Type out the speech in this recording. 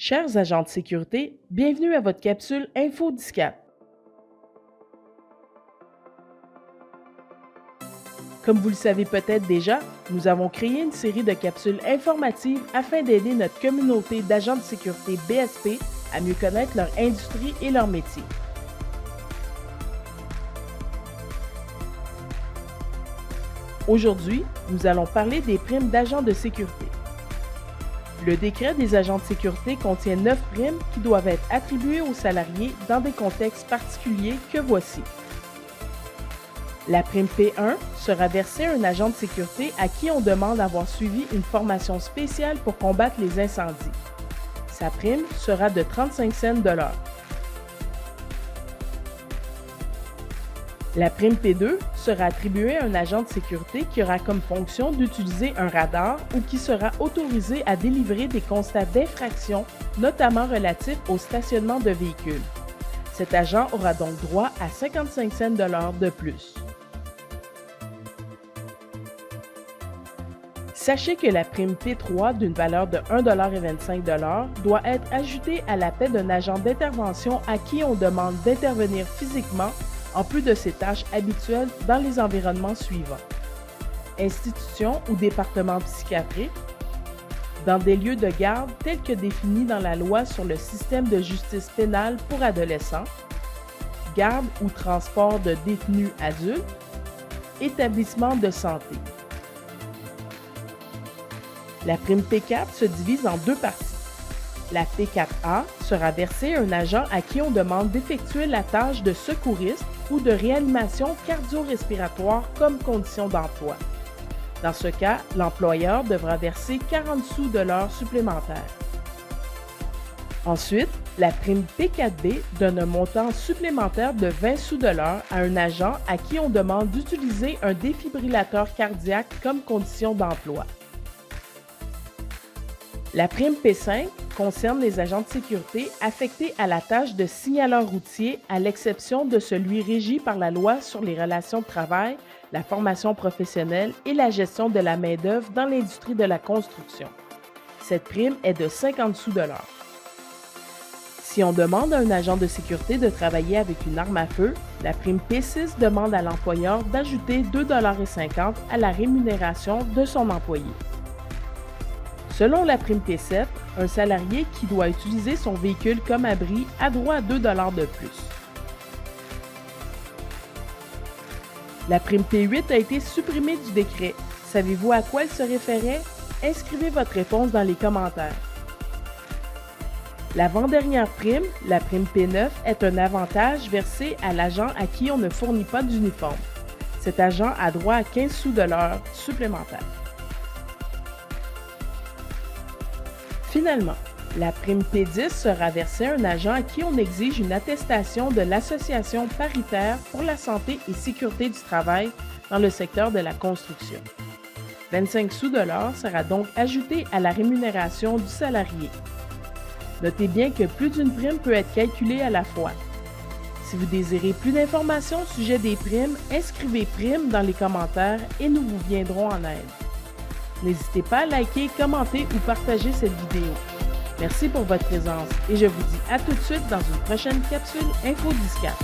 Chers agents de sécurité, bienvenue à votre capsule Info 14. Comme vous le savez peut-être déjà, nous avons créé une série de capsules informatives afin d'aider notre communauté d'agents de sécurité BSP à mieux connaître leur industrie et leur métier. Aujourd'hui, nous allons parler des primes d'agents de sécurité. Le décret des agents de sécurité contient 9 primes qui doivent être attribuées aux salariés dans des contextes particuliers que voici. La prime P1 sera versée à un agent de sécurité à qui on demande d'avoir suivi une formation spéciale pour combattre les incendies. Sa prime sera de 35 cents de l'heure. La prime P2 sera attribuée à un agent de sécurité qui aura comme fonction d'utiliser un radar ou qui sera autorisé à délivrer des constats d'infraction, notamment relatifs au stationnement de véhicules. Cet agent aura donc droit à 55 cents de l'heure de plus. Sachez que la prime P3 d'une valeur de 1,25 $ doit être ajoutée à la paie d'un agent d'intervention à qui on demande d'intervenir physiquement en plus de ses tâches habituelles dans les environnements suivants: institutions ou départements psychiatriques, dans des lieux de garde tels que définis dans la loi sur le système de justice pénale pour adolescents, garde ou transport de détenus adultes, établissements de santé. La prime P4 se divise en deux parties. La P4A sera versée à un agent à qui on demande d'effectuer la tâche de secouriste ou de réanimation cardio-respiratoire comme condition d'emploi. Dans ce cas, l'employeur devra verser 40 sous de l'heure supplémentaire. Ensuite, la prime P4B donne un montant supplémentaire de 20 sous de l'heure à un agent à qui on demande d'utiliser un défibrillateur cardiaque comme condition d'emploi. La prime P5 concerne les agents de sécurité affectés à la tâche de signaleur routier, à l'exception de celui régi par la loi sur les relations de travail, la formation professionnelle et la gestion de la main-d'œuvre dans l'industrie de la construction. Cette prime est de 50 sous de l'heure. Si on demande à un agent de sécurité de travailler avec une arme à feu, la prime P6 demande à l'employeur d'ajouter 2,50 $ à la rémunération de son employé. Selon la prime P7, un salarié qui doit utiliser son véhicule comme abri a droit à 2 $ de plus. La prime P8 a été supprimée du décret. Savez-vous à quoi elle se référait? Inscrivez votre réponse dans les commentaires. L'avant-dernière prime, la prime P9, est un avantage versé à l'agent à qui on ne fournit pas d'uniforme. Cet agent a droit à 15 sous de l'heure supplémentaire. Finalement, la prime P10 sera versée à un agent à qui on exige une attestation de l'Association paritaire pour la santé et sécurité du travail dans le secteur de la construction. 25 sous de l'heure sera donc ajouté à la rémunération du salarié. Notez bien que plus d'une prime peut être calculée à la fois. Si vous désirez plus d'informations au sujet des primes, inscrivez prime dans les commentaires et nous vous viendrons en aide. N'hésitez pas à liker, commenter ou partager cette vidéo. Merci pour votre présence et je vous dis à tout de suite dans une prochaine capsule Info 14.